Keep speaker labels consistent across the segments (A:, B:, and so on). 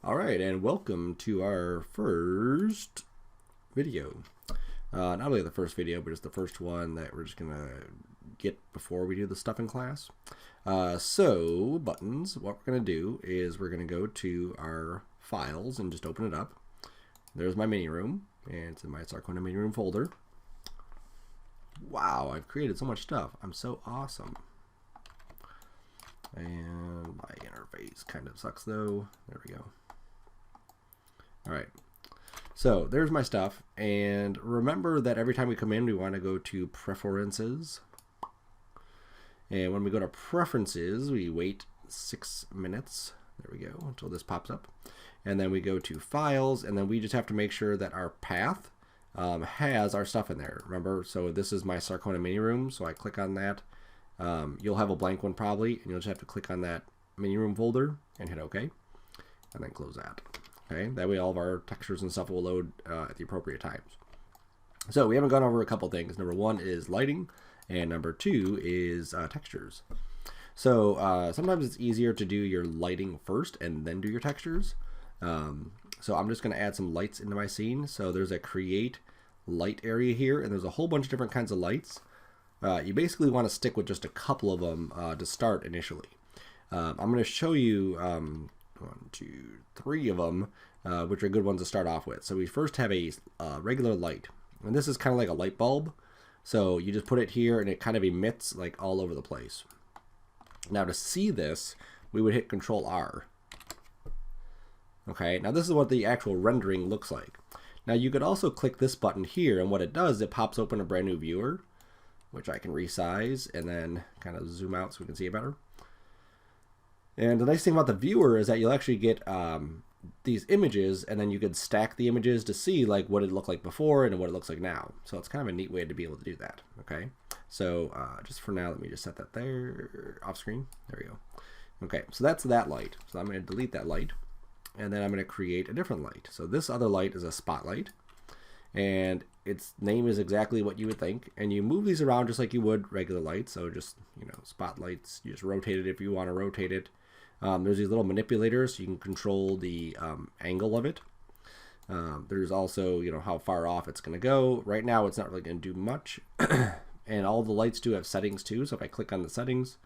A: All right, and welcome to our first video. Not only the first video, but it's the first one that we're just gonna get before we do the stuff in class. So buttons, what we're gonna do is we're gonna go to our files and just open it up. There's my mini room, and it's in my Sarcona mini room folder. Wow, I've created so much stuff. I'm so awesome. And my interface kind of sucks though. There we go. All right, so there's my stuff, and remember that every time we come in we want to go to preferences, and when we go to preferences we wait 6 minutes, there we go, until this pops up, and then we go to files, and then we just have to make sure that our path has our stuff in there. Remember, so this is my Sarcona mini room, so I click on that. You'll have a blank one probably, and you'll just have to click on that mini room folder and hit OK, and then close that. Okay, that way all of our textures and stuff will load at the appropriate times. So we haven't gone over a couple things. Number one is lighting, and number two is textures. So sometimes it's easier to do your lighting first and then do your textures. So I'm just going to add some lights into my scene. So there's a create light area here, and there's a whole bunch of different kinds of lights. You basically want to stick with just a couple of them to start initially. I'm going to show you 1, 2, 3 of them, which are good ones to start off with. So we first have a regular light, and this is kind of like a light bulb. So you just put it here, and it kind of emits like all over the place. Now to see this, we would hit Control R. Okay, now this is what the actual rendering looks like. Now you could also click this button here, and what it does, it pops open a brand new viewer, which I can resize and then kind of zoom out so we can see it better. And the nice thing about the viewer is that you'll actually get these images, and then you could stack the images to see like what it looked like before and what it looks like now. So it's kind of a neat way to be able to do that. Okay, so just for now, let me just set that there off screen. There we go. Okay, so that's that light. So I'm going to delete that light, and then I'm going to create a different light. So this other light is a spotlight, and its name is exactly what you would think. And you move these around just like you would regular lights. So just, you know, spotlights, you just rotate it if you want to rotate it. There's these little manipulators, so you can control the angle of it. There's also, you know, how far off it's going to go. Right now, it's not really going to do much. And all the lights do have settings too. So if I click on the settings,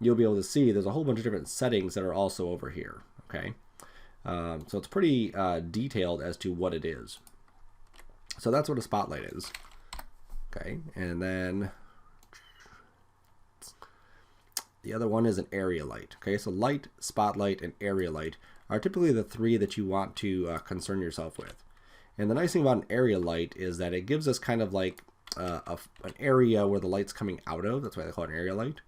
A: you'll be able to see there's a whole bunch of different settings that are also over here. Okay, so it's pretty detailed as to what it is. So that's what a spotlight is. Okay, and then the other one is an area light. Okay, so light, spotlight, and area light are typically the 3 that you want to concern yourself with. And the nice thing about an area light is that it gives us kind of like an area where the light's coming out of. That's why they call it an area light.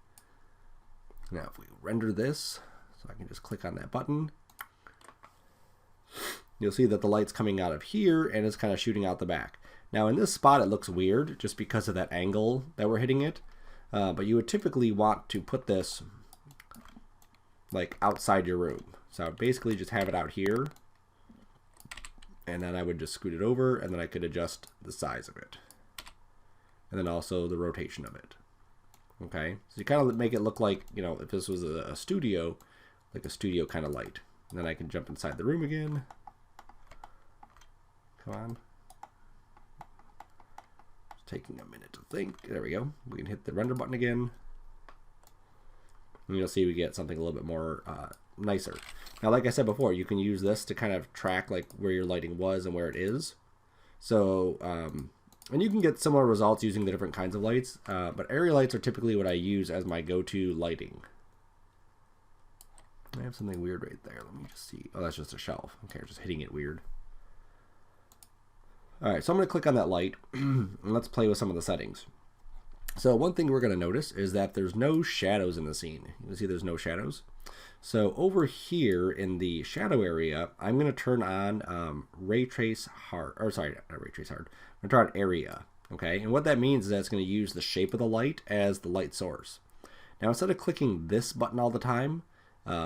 A: Now if we render this, so I can just click on that button, you'll see that the light's coming out of here and it's kind of shooting out the back. Now in this spot it looks weird just because of that angle that we're hitting it. But you would typically want to put this like outside your room. So I would basically just have it out here, and then I would just scoot it over, and then I could adjust the size of it, and then also the rotation of it. Okay, so you kind of make it look like, you know, if this was a studio, like a studio kind of light. And then I can jump inside the room again. Come on. Taking a minute to think. There we go. We can hit the render button again, and you'll see we get something a little bit more nicer. Now, like I said before, you can use this to kind of track like where your lighting was and where it is. So, and you can get similar results using the different kinds of lights, but area lights are typically what I use as my go-to lighting. I have something weird right there. Let me just see. Oh, that's just a shelf. Okay, I'm just hitting it weird. All right, so I'm going to click on that light, and let's play with some of the settings. So one thing we're going to notice is that there's no shadows in the scene. You can see there's no shadows. So over here in the shadow area, I'm going to turn on ray trace hard, or sorry, not ray trace hard. I'm going to turn on area, okay? And what that means is that it's going to use the shape of the light as the light source. Now instead of clicking this button all the time,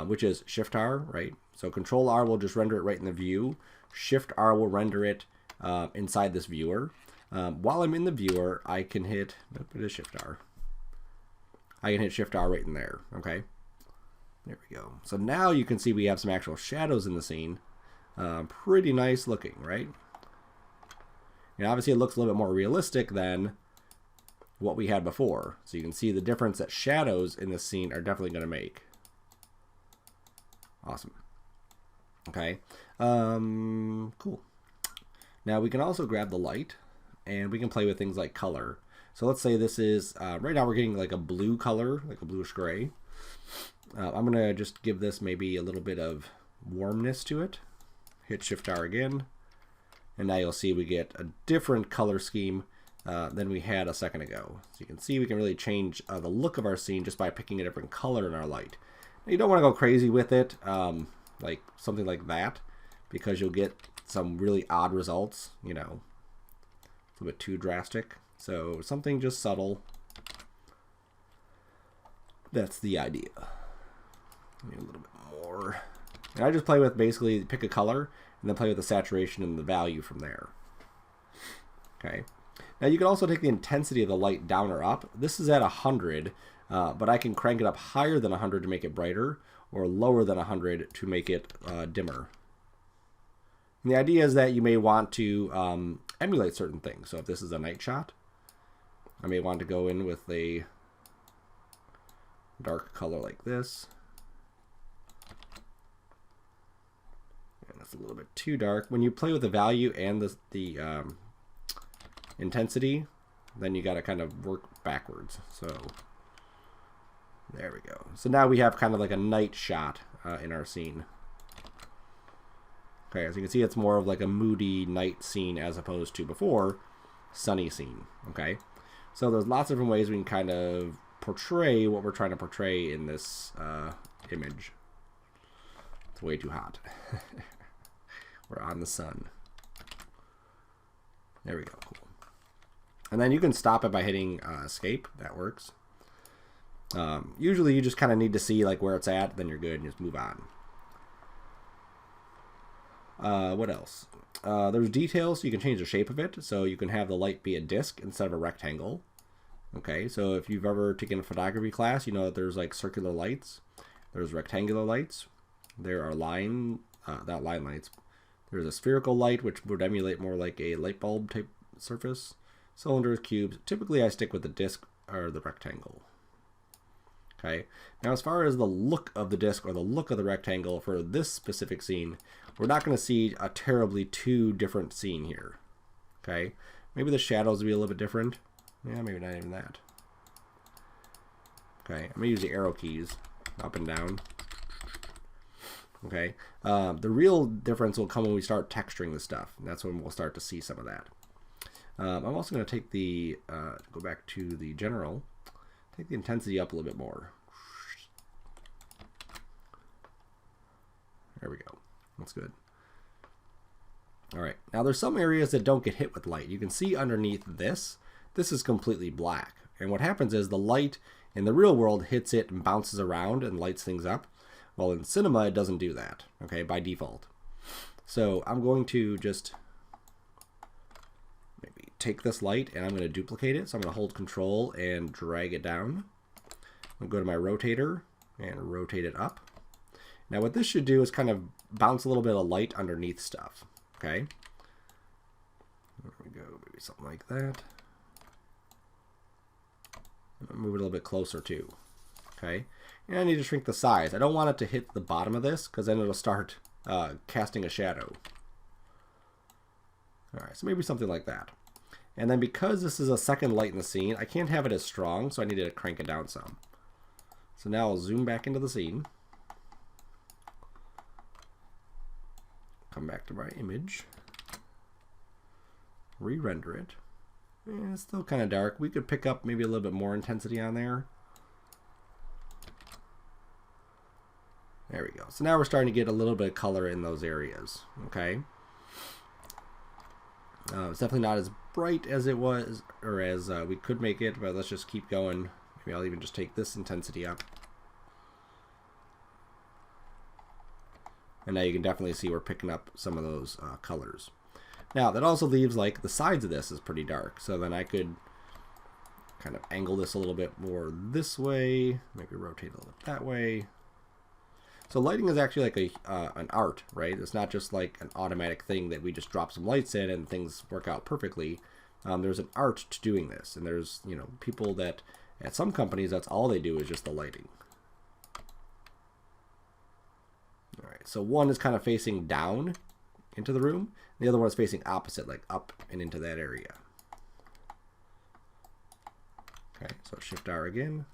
A: which is Shift R, right? So Control R will just render it right in the view. Shift R will render it inside this viewer. While I'm in the viewer, I can hit, it is Shift R. I can hit Shift R right in there, okay? There we go. So now you can see we have some actual shadows in the scene. Pretty nice looking, right? And obviously it looks a little bit more realistic than what we had before. So you can see the difference that shadows in this scene are definitely going to make. Awesome. Okay. Cool. Now we can also grab the light and we can play with things like color. So let's say this is, right now we're getting like a blue color, like a bluish gray. I'm going to just give this maybe a little bit of warmness to it. Hit Shift R again. And now you'll see we get a different color scheme than we had a second ago. So you can see we can really change the look of our scene just by picking a different color in our light. Now, you don't want to go crazy with it, like something like that, because you'll get some really odd results, you know, a little bit too drastic. So something just subtle. That's the idea. Maybe a little bit more. And I just play with basically pick a color and then play with the saturation and the value from there. Okay. Now you can also take the intensity of the light down or up. This is at 100, but I can crank it up higher than 100 to make it brighter, or lower than 100 to make it dimmer. And the idea is that you may want to emulate certain things. So if this is a night shot, I may want to go in with a dark color like this. And that's a little bit too dark. When you play with the value and the intensity, then you got to kind of work backwards. So there we go. So now we have kind of like a night shot in our scene. Okay, as you can see, it's more of like a moody night scene as opposed to before sunny scene. Okay, so there's lots of different ways we can kind of portray what we're trying to portray in this image. It's way too hot. We're on the sun. There we go. Cool. And then you can stop it by hitting escape. That works. Usually you just kind of need to see like where it's at, then you're good and just move on. What else? There's details, so you can change the shape of it. So you can have the light be a disc instead of a rectangle. Okay, so if you've ever taken a photography class, you know that there's like circular lights. There's rectangular lights. There are line lights. There's a spherical light, which would emulate more like a light bulb type surface. Cylinders, cubes. Typically I stick with the disc or the rectangle. Okay. Now as far as the look of the disc or the look of the rectangle for this specific scene, we're not going to see a terribly too different scene here. Okay. Maybe the shadows will be a little bit different. Yeah, maybe not even that. Okay. I'm going to use the arrow keys up and down. Okay. The real difference will come when we start texturing the stuff. And that's when we'll start to see some of that. I'm also going to take the, go back to the general, take the intensity up a little bit more. There we go. That's good. All right. Now there's some areas that don't get hit with light. You can see underneath this, this is completely black. And what happens is the light in the real world hits it and bounces around and lights things up. Well, in cinema, it doesn't do that, okay, by default. So I'm going to just maybe take this light and I'm going to duplicate it. So I'm going to hold Control and drag it down. I'll go to my rotator and rotate it up. Now what this should do is kind of bounce a little bit of light underneath stuff, okay? There we go, maybe something like that. Move it a little bit closer too, okay? And I need to shrink the size. I don't want it to hit the bottom of this because then it'll start casting a shadow. All right, so maybe something like that. And then because this is a second light in the scene, I can't have it as strong, so I need to crank it down some. So now I'll zoom back into the scene. Come back to my image. Re-render it. And it's still kind of dark. We could pick up maybe a little bit more intensity on there. There we go. So now we're starting to get a little bit of color in those areas. Okay. It's definitely not as bright as it was, or as we could make it, but let's just keep going. Maybe I'll even just take this intensity up. And now you can definitely see we're picking up some of those colors. Now that also leaves like the sides of this is pretty dark. So then I could kind of angle this a little bit more this way, maybe rotate a little bit that way. So lighting is actually like an art, right? It's not just like an automatic thing that we just drop some lights in and things work out perfectly. There's an art to doing this, and there's, you know, people that at some companies that's all they do is just the lighting. All right, so one is kind of facing down into the room. The other one is facing opposite, like up and into that area. Okay, so Shift R again.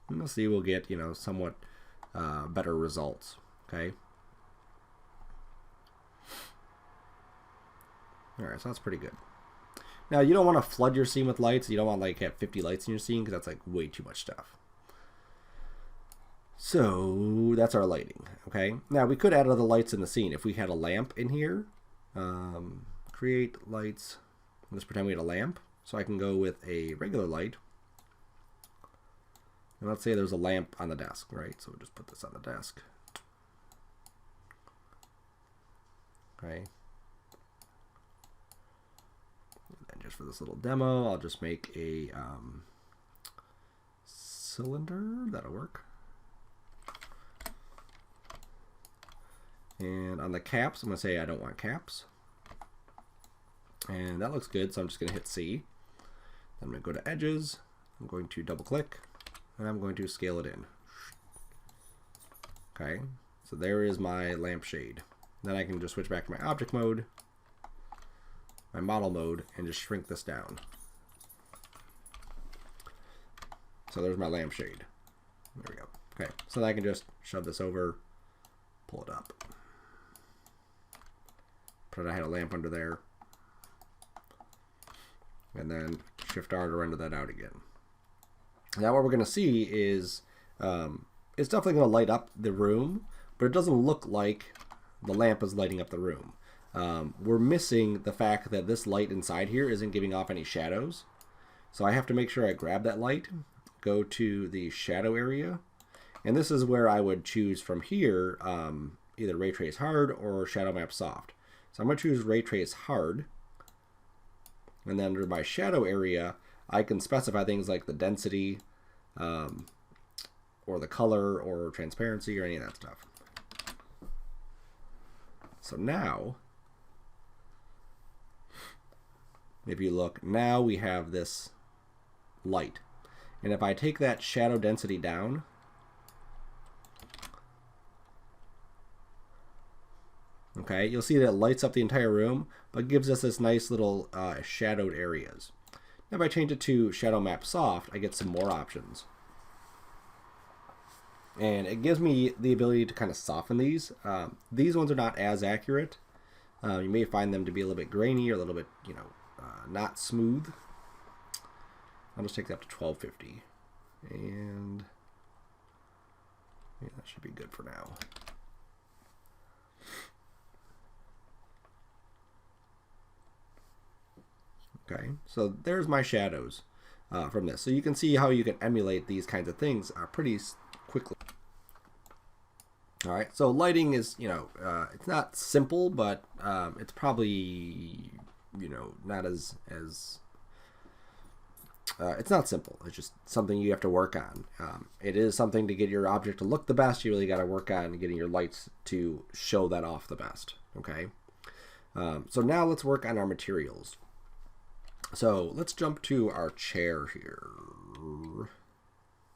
A: And we'll see, we'll get, you know, somewhat better results. Okay. All right, so that's pretty good. Now, you don't want to flood your scene with lights. You don't want like have 50 lights in your scene because that's like way too much stuff. So that's our lighting. Okay. Now we could add other lights in the scene if we had a lamp in here. Create lights. Let's pretend we had a lamp. So I can go with a regular light. And let's say there's a lamp on the desk, right? So we'll just put this on the desk. Okay. And then just for this little demo, I'll just make a cylinder. That'll work. And on the caps, I'm going to say I don't want caps. And that looks good, so I'm just going to hit C. I'm going to go to edges. I'm going to double click. And I'm going to scale it in. Okay, so there is my lampshade. Then I can just switch back to my object mode, my model mode, and just shrink this down. So there's my lampshade. There we go. Okay, so then I can just shove this over, pull it up. Put I had a lamp under there. And then Shift R to render that out again. Now what we're going to see is it's definitely going to light up the room, but it doesn't look like the lamp is lighting up the room. We're missing the fact that this light inside here isn't giving off any shadows. So I have to make sure I grab that light, go to the shadow area, and this is where I would choose from here either Ray Trace Hard or Shadow Map Soft. So I'm going to choose Ray Trace Hard, and then under my shadow area I can specify things like the density or the color or transparency or any of that stuff. So now, if you look, now we have this light. And if I take that shadow density down, okay, you'll see that it lights up the entire room, but gives us this nice little shadowed areas. Now if I change it to Shadow Map Soft, I get some more options. And it gives me the ability to kind of soften these. These ones are not as accurate. You may find them to be a little bit grainy or a little bit, you know, not smooth. I'll just take that up to 1250. And yeah, that should be good for now. Okay, so there's my shadows from this. So you can see how you can emulate these kinds of things pretty quickly. All right, so lighting is, you know, it's not simple, but it's probably, you know, not as it's not simple. It's just something you have to work on. It is something to get your object to look the best. You really got to work on getting your lights to show that off the best. Okay, so now let's work on our materials. So let's jump to our chair here.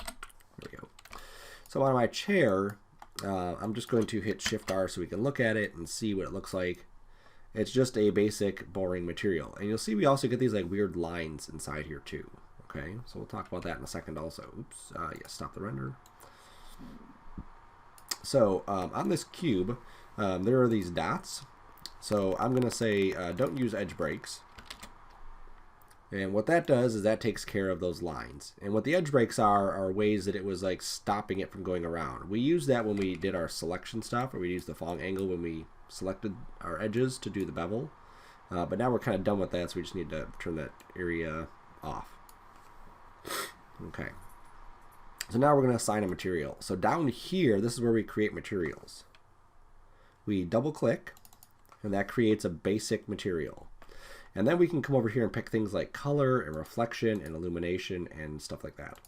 A: There we go. So on my chair, I'm just going to hit Shift R so we can look at it and see what it looks like. It's just a basic boring material. And you'll see we also get these like weird lines inside here too. Okay, so we'll talk about that in a second also. Oops, yeah, stop the render. So on this cube, there are these dots. So I'm going to say don't use edge breaks. And what that does is that takes care of those lines. And what the edge breaks are ways that it was like stopping it from going around. We used that when we did our selection stuff, or we used the falling angle when we selected our edges to do the bevel. But now we're kind of done with that, so we just need to turn that area off. Okay. So now we're going to assign a material. So down here, this is where we create materials. We double click, and that creates a basic material. And then we can come over here and pick things like color and reflection and illumination and stuff like that.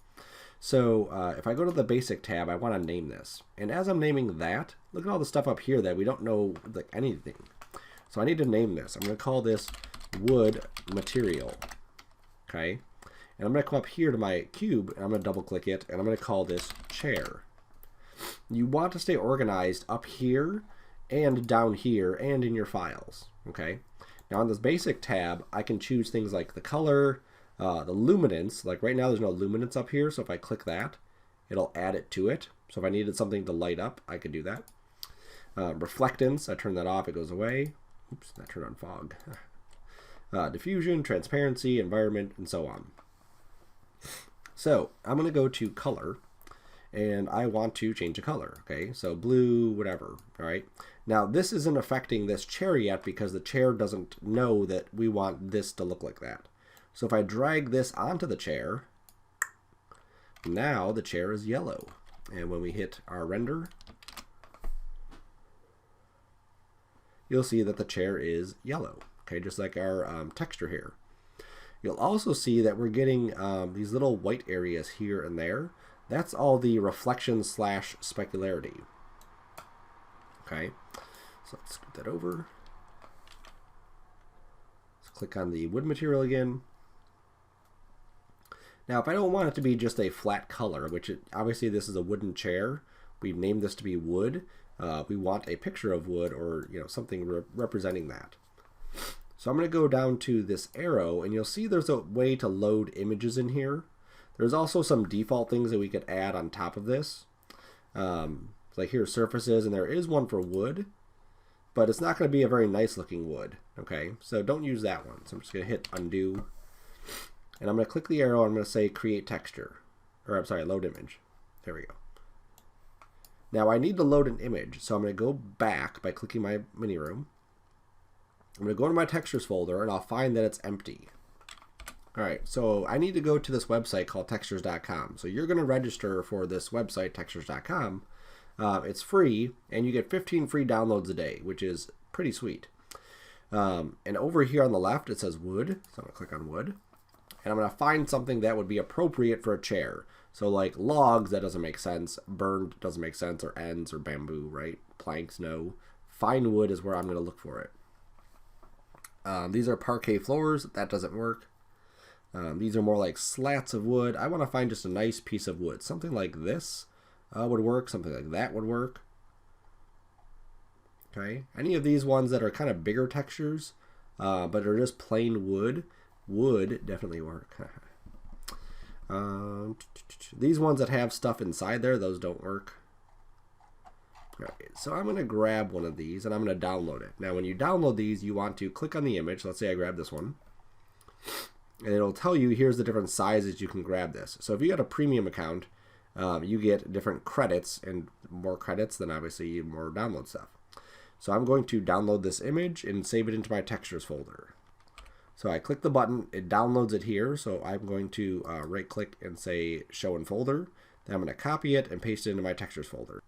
A: So if I go to the basic tab, I want to name this. And as I'm naming that, look at all the stuff up here that we don't know like anything. So I need to name this. I'm going to call this wood material. Okay. And I'm going to come up here to my cube and I'm going to double click it and I'm going to call this chair. You want to stay organized up here and down here and in your files. Okay. Now on this basic tab, I can choose things like the color, the luminance. Like right now there's no luminance up here, so if I click that, it'll add it to it. So if I needed something to light up, I could do that. Reflectance, I turn that off, it goes away. Oops, that turned on fog. Diffusion, transparency, environment, and so on. So I'm going to go to color, and I want to change the color. Okay, so blue, whatever. All right. Now this isn't affecting this chair yet because the chair doesn't know that we want this to look like that. So if I drag this onto the chair, now the chair is yellow. And when we hit our render, you'll see that the chair is yellow. Okay, just like our texture here. You'll also see that we're getting these little white areas here and there. That's all the reflection / specularity. Okay, so let's scoot that over. Let's click on the wood material again. Now, if I don't want it to be just a flat color, which obviously this is a wooden chair, we've named this to be wood. We want a picture of wood or something representing that. So I'm going to go down to this arrow, and you'll see there's a way to load images in here. There's also some default things that we could add on top of this. Like here, surfaces, and there is one for wood, but it's not going to be a very nice looking wood. Okay, so don't use that one. So I'm just going to hit undo. And I'm going to click the arrow, I'm going to say create texture, or I'm sorry, load image. There we go. Now I need to load an image, so I'm going to go back by clicking my Miniroom. I'm going to go to my textures folder and I'll find that it's empty. Alright, so I need to go to this website called textures.com. So you're going to register for this website, textures.com. It's free, and you get 15 free downloads a day, which is pretty sweet. And over here on the left, it says wood, so I'm going to click on wood. And I'm going to find something that would be appropriate for a chair. So like logs, that doesn't make sense. Burned doesn't make sense, or ends, or bamboo, right? Planks, no. Fine wood is where I'm going to look for it. These are parquet floors. That doesn't work. These are more like slats of wood. I want to find just a nice piece of wood. Something like this would work. Something like that would work. Okay. Any of these ones that are kind of bigger textures, but are just plain wood, would definitely work. These ones that have stuff inside there, those don't work. Right, so I'm going to grab one of these and I'm going to download it. Now when you download these, you want to click on the image. Let's say I grab this one. And it'll tell you here's the different sizes you can grab this. So if you got a premium account, you get different credits, and more credits, then obviously more download stuff. So I'm going to download this image and save it into my textures folder. So I click the button, it downloads it here. So I'm going to right click and say show in folder. Then I'm going to copy it and paste it into my textures folder.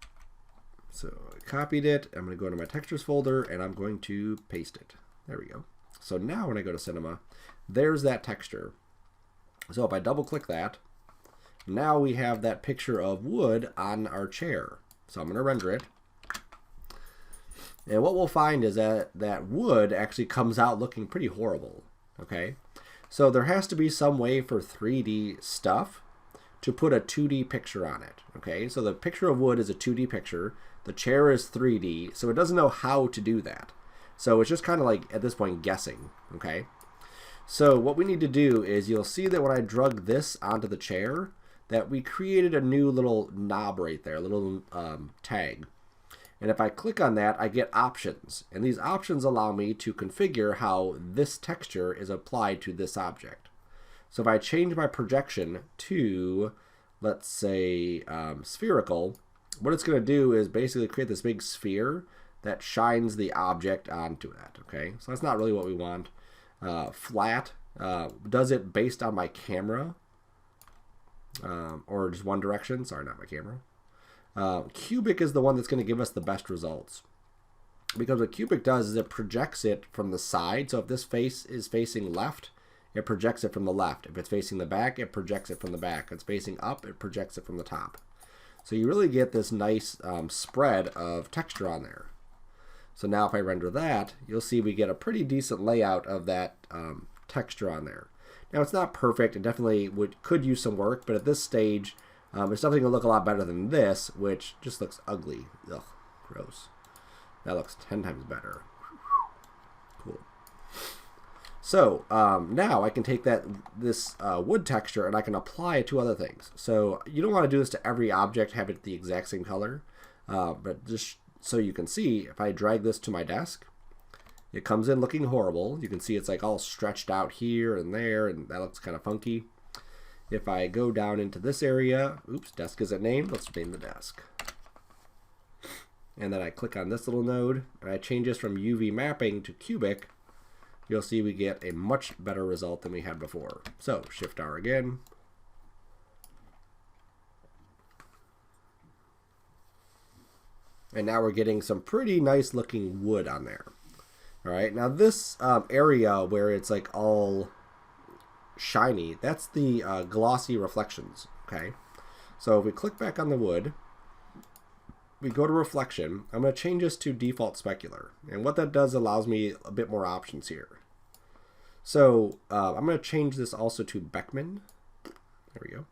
A: So I copied it, I'm going to go into my textures folder and I'm going to paste it. There we go. So now when I go to Cinema, there's that texture. So if I double click that, now we have that picture of wood on our chair. So I'm going to render it. And what we'll find is that that wood actually comes out looking pretty horrible. Okay, so there has to be some way for 3D stuff to put a 2D picture on it. Okay, so the picture of wood is a 2D picture. The chair is 3D, so it doesn't know how to do that. So it's just kind of like, at this point, guessing. Okay, so what we need to do is, you'll see that when I drug this onto the chair, that we created a new little knob right there, a little tag. And if I click on that, I get options. And these options allow me to configure how this texture is applied to this object. So if I change my projection to, let's say, spherical, what it's going to do is basically create this big sphere that shines the object onto that. Okay, so that's not really what we want. Flat does it based on my camera, or just one direction. Sorry, not my camera. Cubic is the one that's going to give us the best results, because what cubic does is it projects it from the side. So if this face is facing left, it projects it from the left. If it's facing the back, it projects it from the back. If it's facing up, it projects it from the top. So you really get this nice spread of texture on there. So now if I render that, you'll see we get a pretty decent layout of that texture on there. Now it's not perfect, it definitely could use some work, but at this stage, it's definitely going to look a lot better than this, which just looks ugly. Ugh, gross. That looks 10 times better. Cool. So now I can take this wood texture and I can apply it to other things. So you don't want to do this to every object, have it the exact same color, but just so you can see, if I drag this to my desk, it comes in looking horrible. You can see it's like all stretched out here and there, and that looks kind of funky. If I go down into this area, oops, desk isn't named, let's name the desk. And then I click on this little node, and I change this from UV mapping to cubic, you'll see we get a much better result than we had before. So, Shift R again. And now we're getting some pretty nice looking wood on there. All right, now this area where it's like all shiny, that's the glossy reflections, okay? So if we click back on the wood, we go to reflection, I'm going to change this to default specular. And what that does allows me a bit more options here. So I'm going to change this also to Beckman. There we go.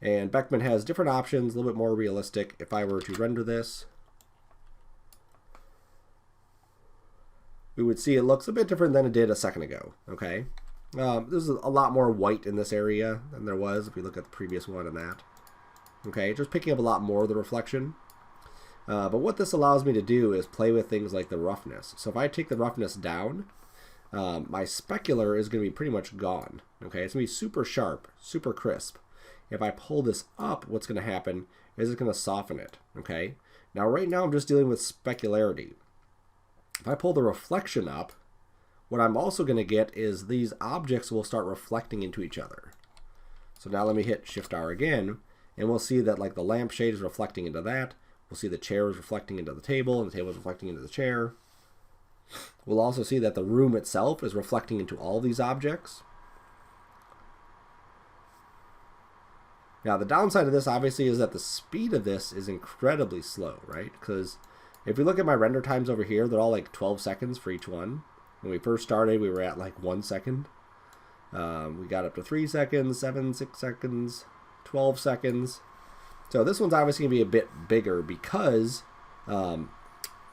A: And Beckman has different options, a little bit more realistic. If I were to render this, we would see it looks a bit different than it did a second ago, okay? There's a lot more white in this area than there was if we look at the previous one and that. Okay, just picking up a lot more of the reflection. But what this allows me to do is play with things like the roughness. So if I take the roughness down, my specular is going to be pretty much gone. Okay, it's going to be super sharp, super crisp. If I pull this up, what's going to happen is it's going to soften it. Okay, now right now I'm just dealing with specularity. If I pull the reflection up, what I'm also going to get is these objects will start reflecting into each other. So now let me hit Shift R again, and we'll see that like the lampshade is reflecting into that. We'll see the chair is reflecting into the table, and the table is reflecting into the chair. We'll also see that the room itself is reflecting into all these objects. Now the downside of this obviously is that the speed of this is incredibly slow, right? Because if we look at my render times over here, they're all like 12 seconds for each one. When we first started, we were at like 1 second. We got up to 3 seconds, 7, 6 seconds, 12 seconds. So this one's obviously going to be a bit bigger because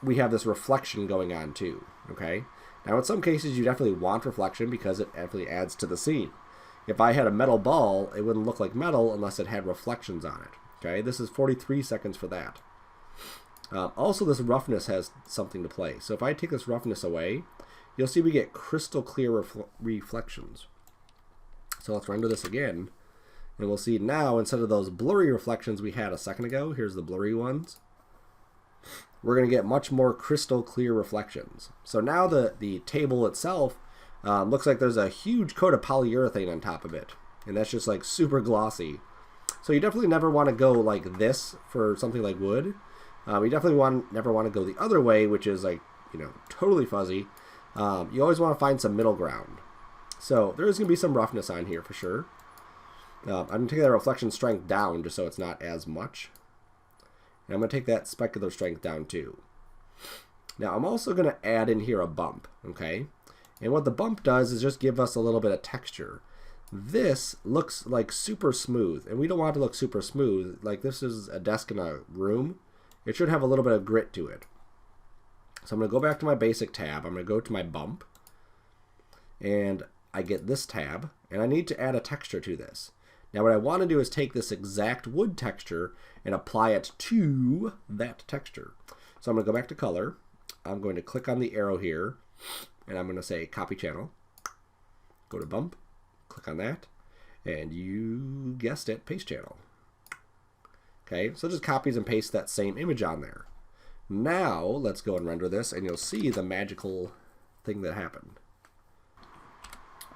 A: we have this reflection going on too, okay? Now in some cases you definitely want reflection because it definitely adds to the scene. If I had a metal ball, it wouldn't look like metal unless it had reflections on it, okay? This is 43 seconds for that. Also this roughness has something to play. So if I take this roughness away, you'll see we get crystal clear reflections. So let's render this again. And we'll see now, instead of those blurry reflections we had a second ago, here's the blurry ones, we're going to get much more crystal clear reflections. So now the table itself looks like there's a huge coat of polyurethane on top of it. And that's just like super glossy. So you definitely never want to go like this for something like wood. You definitely never want to go the other way, which is like, you know, totally fuzzy. You always want to find some middle ground. So there is going to be some roughness on here for sure. I'm going to take that reflection strength down just so it's not as much. And I'm going to take that specular strength down too. Now I'm also going to add in here a bump, okay? And what the bump does is just give us a little bit of texture. This looks like super smooth, and we don't want it to look super smooth. Like this is a desk in a room. It should have a little bit of grit to it. So I'm going to go back to my basic tab. I'm going to go to my bump. And I get this tab, and I need to add a texture to this. Now what I want to do is take this exact wood texture and apply it to that texture. So I'm going to go back to color. I'm going to click on the arrow here, and I'm going to say copy channel. Go to bump, click on that, and you guessed it, paste channel. Okay, so just copies and pastes that same image on there. Now let's go and render this, and you'll see the magical thing that happened.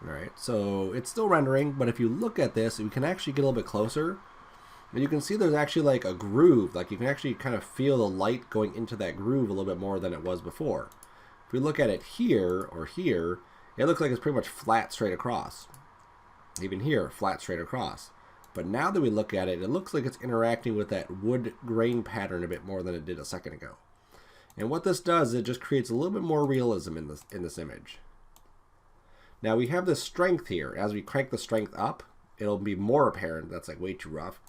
A: Alright, so it's still rendering, but if you look at this, we can actually get a little bit closer. And you can see there's actually like a groove, like you can actually kind of feel the light going into that groove a little bit more than it was before. If we look at it here or here, it looks like it's pretty much flat straight across. Even here, flat straight across. But now that we look at it, it looks like it's interacting with that wood grain pattern a bit more than it did a second ago. And what this does, it just creates a little bit more realism in this image. Now we have this strength here. As we crank the strength up, it'll be more apparent. That's like way too rough.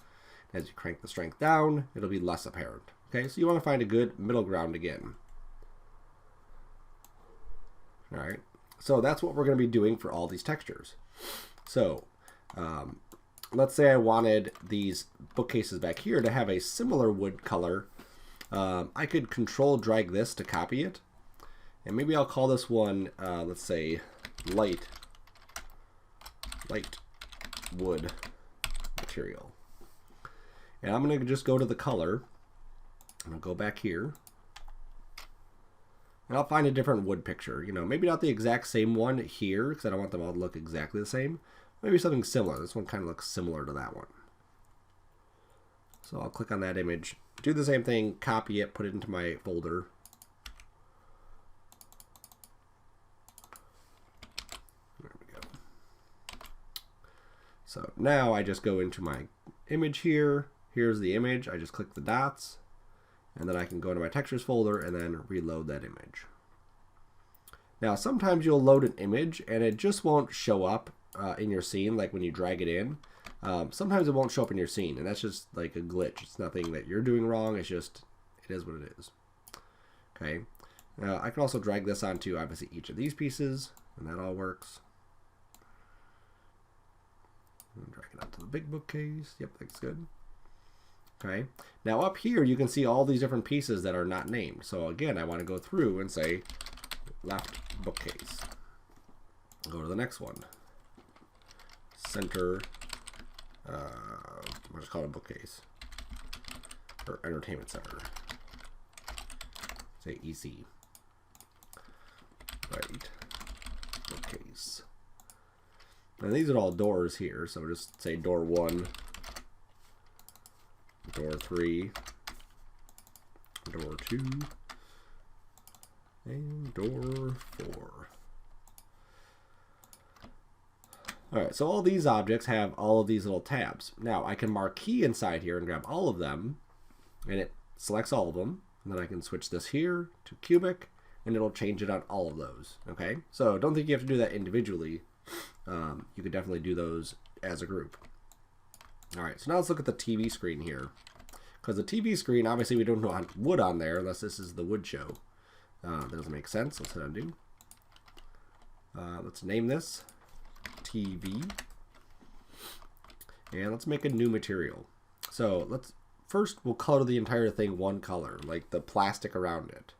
A: As you crank the strength down, it'll be less apparent. Okay, so you want to find a good middle ground again. All right, so that's what we're going to be doing for all these textures. So let's say I wanted these bookcases back here to have a similar wood color. I could control drag this to copy it. And maybe I'll call this one, let's say, light wood material. And I'm going to just go to the color. I'm going to go back here. And I'll find a different wood picture. You know, maybe not the exact same one here, because I don't want them all to look exactly the same. Maybe something similar. This one kind of looks similar to that one. So I'll click on that image, do the same thing, copy it, put it into my folder. There we go. So now I just go into my image here. Here's the image. I just click the dots, and then I can go to my textures folder and then reload that image. Now sometimes you'll load an image and it just won't show up in your scene, like when you drag it in. Sometimes it won't show up in your scene, and that's just like a glitch. It's nothing that you're doing wrong. It's just, it is what it is. Okay. I can also drag this onto obviously each of these pieces, and that all works. Drag it out to the big bookcase. Yep, that's good. Okay. Now up here you can see all these different pieces that are not named. So again, I want to go through and say left bookcase. Go to the next one. Center. I'll just call it a bookcase. Or entertainment center. Say EC. Right. Bookcase. And these are all doors here, so just say door 1, door 3, door 2, and door 4. Alright, so all these objects have all of these little tabs. Now I can marquee inside here and grab all of them, and it selects all of them. And then I can switch this here to cubic, and it'll change it on all of those. Okay, so don't think you have to do that individually. You could definitely do those as a group. Alright, so now let's look at the TV screen here. Because the TV screen, obviously we don't want wood on there unless this is the wood show. That doesn't make sense. Let's hit undo. Let's name this TV. And let's make a new material. So we'll color the entire thing one color, like the plastic around it.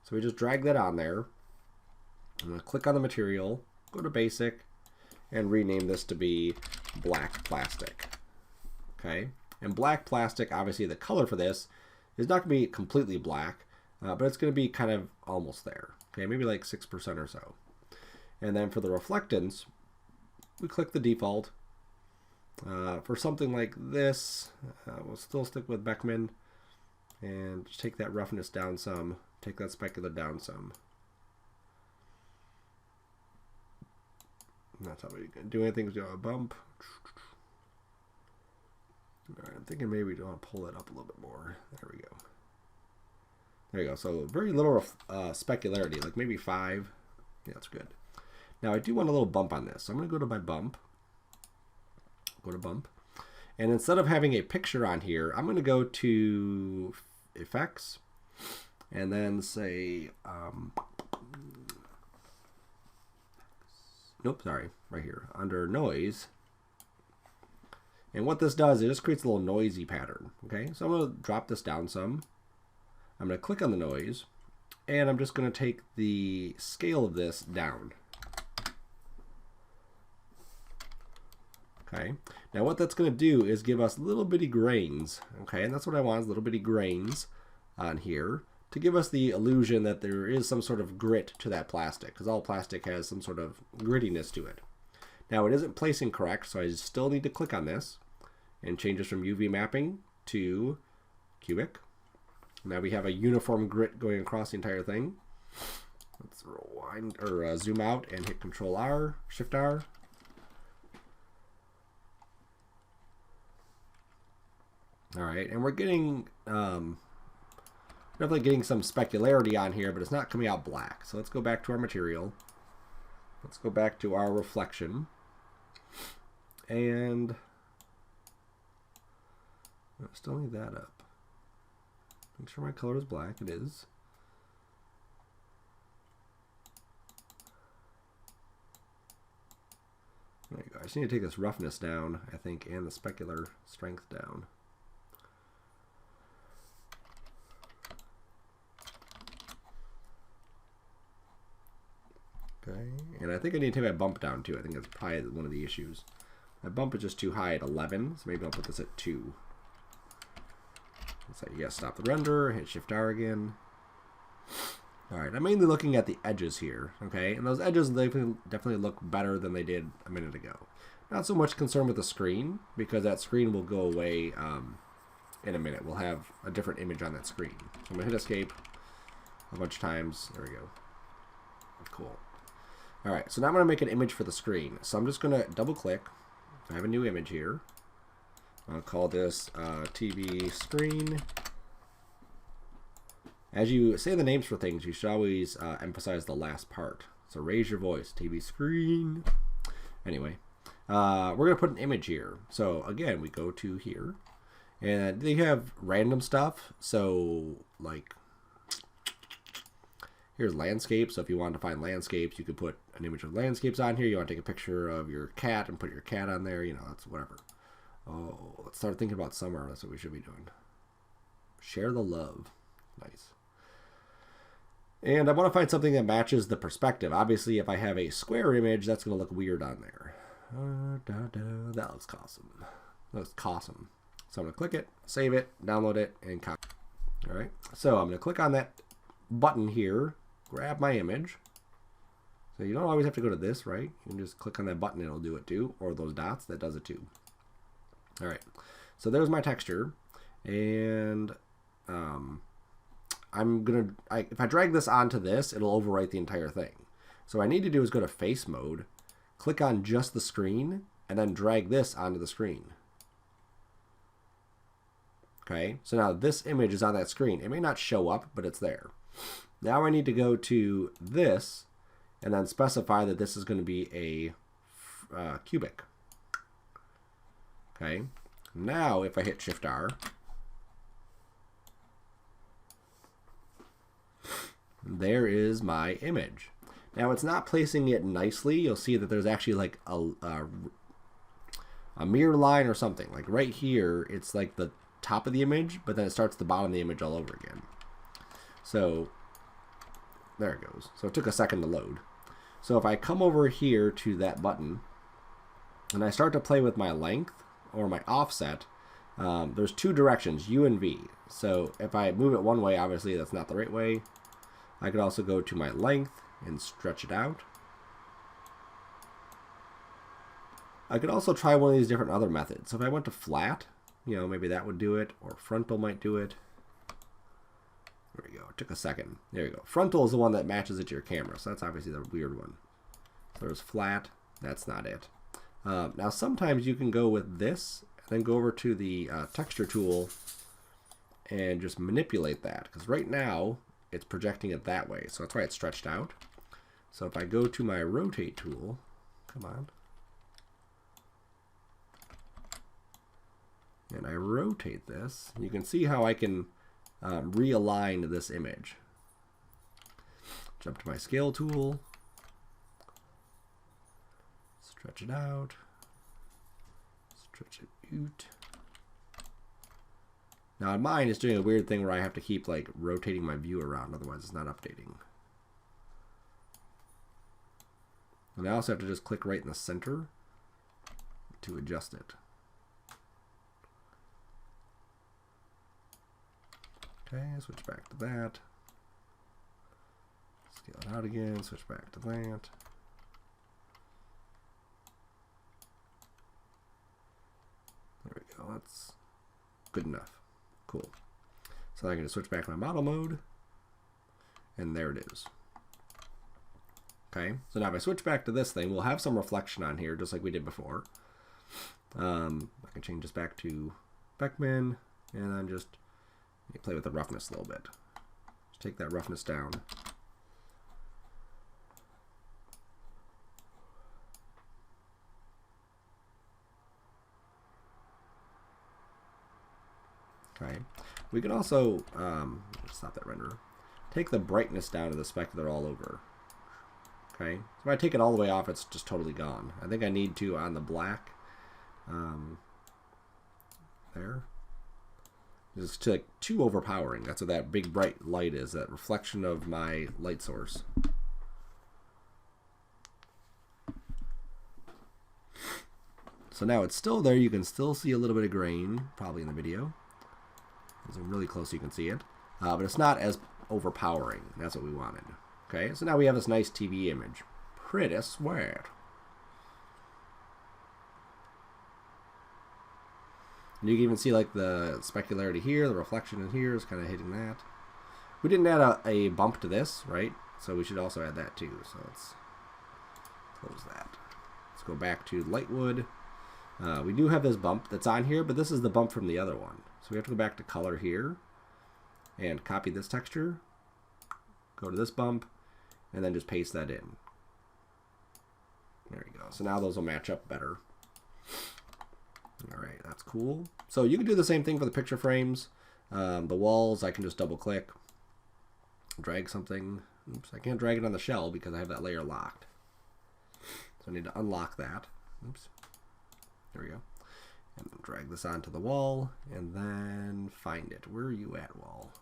A: So we just drag that on there. I'm going to click on the material, go to basic, and rename this to be black plastic. Okay, and black plastic, obviously the color for this is not going to be completely black, but it's going to be kind of almost there. Okay, maybe like 6% or so. And then for the reflectance, we click the default. For something like this, we'll still stick with Beckman and just take that roughness down some, take that specular down some. And that's how we can do anything. Do a bump. All right, I'm thinking maybe we want to pull it up a little bit more. There we go. There you go. So very little specularity, like maybe 5. Yeah, that's good. Now I do want a little bump on this. So I'm going to go to my bump. Go to bump. And instead of having a picture on here, I'm going to go to effects and then say, nope, sorry, right here under noise. And what this does, it just creates a little noisy pattern. Okay, so I'm going to drop this down some. I'm going to click on the noise, and I'm just going to take the scale of this down. Okay, now what that's going to do is give us little bitty grains. Okay, and that's what I want, is little bitty grains on here to give us the illusion that there is some sort of grit to that plastic, because all plastic has some sort of grittiness to it. Now it isn't placing correct, so I still need to click on this and change this from UV mapping to cubic. Now we have a uniform grit going across the entire thing. Let's rewind or zoom out and hit Control R, Shift R. All right, and we're getting definitely getting some specularity on here, but it's not coming out black. So let's go back to our material. Let's go back to our reflection, and I still need that up. Make sure my color is black. It is. There you go. I just need to take this roughness down, I think, and the specular strength down. Okay, and I think I need to take my bump down too. I think that's probably one of the issues. My bump is just too high at 11, so maybe I'll put this at 2. So you gotta stop the render, hit Shift R again. Alright, I'm mainly looking at the edges here, okay? And those edges definitely look better than they did a minute ago. Not so much concerned with the screen, because that screen will go away in a minute. We'll have a different image on that screen. So I'm gonna hit Escape a bunch of times. There we go. Cool. Alright, so now I'm going to make an image for the screen. So I'm just going to double click. I have a new image here. I'll call this TV screen. As you say the names for things, you should always emphasize the last part. So raise your voice, TV screen. Anyway, we're going to put an image here. So again, we go to here. And they have random stuff. So like, here's landscape. So if you want to find landscapes, you could put an image of landscapes on here. You want to take a picture of your cat and put your cat on there. You know, that's whatever. Oh, let's start thinking about summer. That's what we should be doing. Share the love. Nice. And I want to find something that matches the perspective. Obviously, if I have a square image, that's going to look weird on there. That looks awesome. That looks awesome. So I'm going to click it, save it, download it, and copy. All right. So I'm going to click on that button here, grab my image. So you don't always have to go to this, right? You can just click on that button and it'll do it too, or those dots, that does it too. All right, so there's my texture, and I'm gonna, if I drag this onto this, it'll overwrite the entire thing. So what I need to do is go to face mode, click on just the screen, and then drag this onto the screen. Okay, so now this image is on that screen. It may not show up, but it's there. Now I need to go to this and then specify that this is going to be a cubic. Okay, now if I hit Shift R, there is my image. Now it's not placing it nicely. You'll see that there's actually like a mirror line or something. Like right here, it's like the top of the image, but then it starts the bottom of the image all over again. So there it goes. So it took a second to load. So if I come over here to that button and I start to play with my length or my offset, there's two directions, U and V. So if I move it one way, obviously that's not the right way. I could also go to my length and stretch it out. I could also try one of these different other methods. So if I went to flat, you know, maybe that would do it, or frontal might do it. There we go. It took a second. There we go. Frontal is the one that matches it to your camera, so that's obviously the weird one. So there's flat. That's not it. Now sometimes you can go with this, and then go over to the texture tool and just manipulate that, because right now it's projecting it that way, so that's why it's stretched out. So if I go to my rotate tool, come on, and I rotate this, you can see how I can realign this image. Jump to my scale tool, stretch it out, stretch it out. Now on mine, it's doing a weird thing where I have to keep like rotating my view around, otherwise it's not updating. And I also have to just click right in the center to adjust it. Okay, switch back to that. Scale it out again, switch back to that. There we go, that's good enough. Cool. So I can just switch back to my model mode, and there it is. Okay, so now if I switch back to this thing, we'll have some reflection on here, just like we did before. I can change this back to Beckman, and then just play with the roughness a little bit. Just take that roughness down. Okay, we can also, stop that render, take the brightness down to the specular all over. Okay, so if I take it all the way off, it's just totally gone. I think I need to on the black, there. It's too overpowering. That's what that big bright light is, that reflection of my light source. So now it's still there. You can still see a little bit of grain, probably in the video. Zoom really close so you can see it. But it's not as overpowering. That's what we wanted. Okay, so now we have this nice TV image. Pretty sweet. And you can even see like the specularity here, the reflection in here is kind of hitting that. We didn't add a bump to this, right? So we should also add that too. So let's close that. Let's go back to Lightwood. We do have this bump that's on here, but this is the bump from the other one. So we have to go back to color here and copy this texture, go to this bump, and then just paste that in. There you go. So now those will match up better. All right, that's cool. So you can do the same thing for the picture frames. The walls, I can just double click, drag something. Oops, I can't drag it on the shell because I have that layer locked. So I need to unlock that. Oops. There we go. And then drag this onto the wall, and then find it. Where are you at, wall?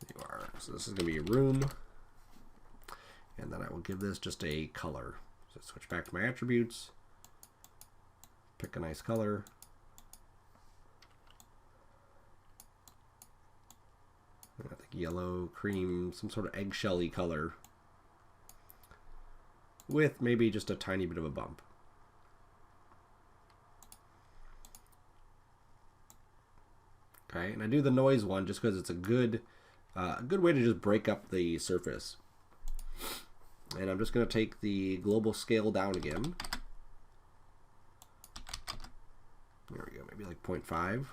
A: There you are. So this is going to be a room. And then I will give this just a color. So switch back to my attributes. Pick a nice color. I think yellow, cream, some sort of eggshelly color. With maybe just a tiny bit of a bump. Okay, and I do the noise one just because it's a good way to just break up the surface. And I'm just going to take the global scale down again. There we go, maybe like 0.5.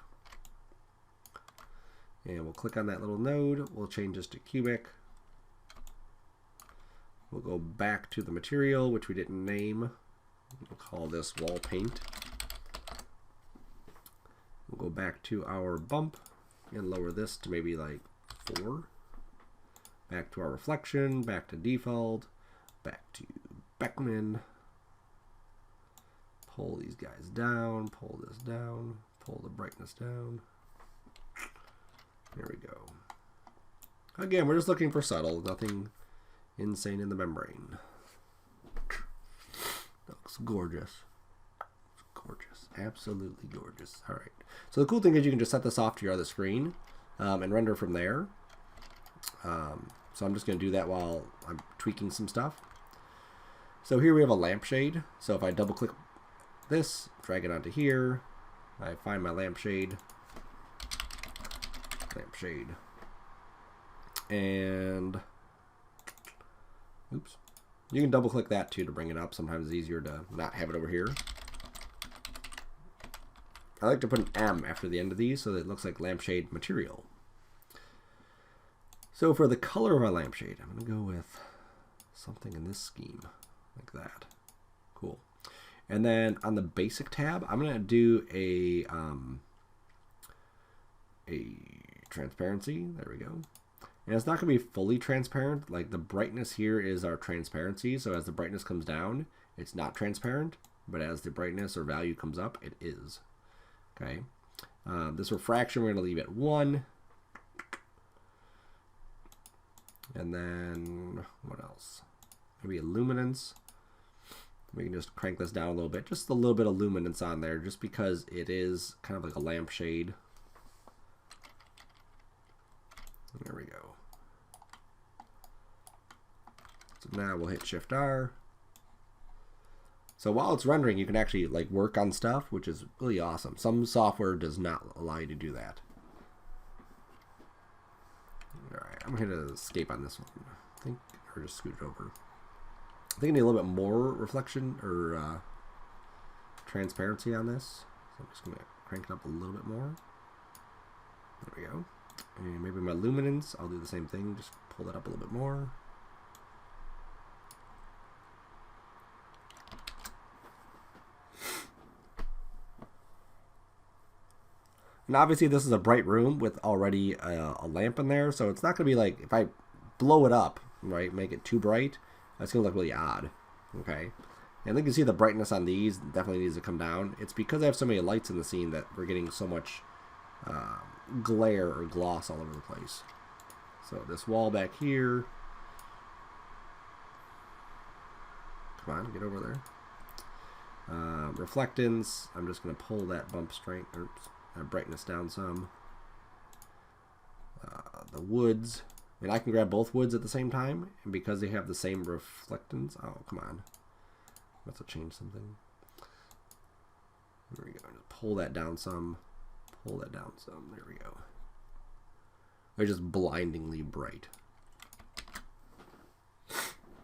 A: And we'll click on that little node. We'll change this to cubic. We'll go back to the material, which we didn't name. We'll call this wall paint. We'll go back to our bump and lower this to maybe like 4. Back to our reflection, back to default, back to Beckman. Pull these guys down, pull this down, pull the brightness down. There we go. Again, we're just looking for subtle, nothing insane in the membrane. Looks gorgeous. Gorgeous, absolutely gorgeous. All right, so the cool thing is you can just set this off to your other screen and render from there. So I'm just going to do that while I'm tweaking some stuff. So here we have a lampshade. So if I double click this, drag it onto here, I find my lampshade, and oops, you can double click that too to bring it up. Sometimes it's easier to not have it over here. I like to put an M after the end of these so that it looks like lampshade material. So for the color of our lampshade, I'm going to go with something in this scheme, like that. Cool. And then on the basic tab, I'm going to do a transparency. There we go. And it's not going to be fully transparent. Like the brightness here is our transparency. So as the brightness comes down, it's not transparent. But as the brightness or value comes up, it is. Okay. This refraction we're going to leave at 1. And then what else? Maybe a luminance. We can just crank this down a little bit. Just a little bit of luminance on there just because it is kind of like a lampshade. There we go. So now we'll hit Shift R. So while it's rendering, you can actually like work on stuff, which is really awesome. Some software does not allow you to do that. All right, I'm going to hit escape on this one. I think, or just scoot over. I think I need a little bit more reflection or transparency on this. So I'm just going to crank it up a little bit more. There we go. And maybe my luminance, I'll do the same thing. Just pull that up a little bit more. And obviously this is a bright room with already a lamp in there, so it's not going to be like, if I blow it up, right, make it too bright, it's going to look really odd, okay? And you can see the brightness on these definitely needs to come down. It's because I have so many lights in the scene that we're getting so much glare or gloss all over the place. So this wall back here, come on, get over there. Reflectance, I'm just going to pull that bump strength, or brightness down some. The woods, and I can grab both woods at the same time, and because they have the same reflectance, oh come on, let's change something. There we go. Just pull that down some, pull that down some. There we go. They're just blindingly bright.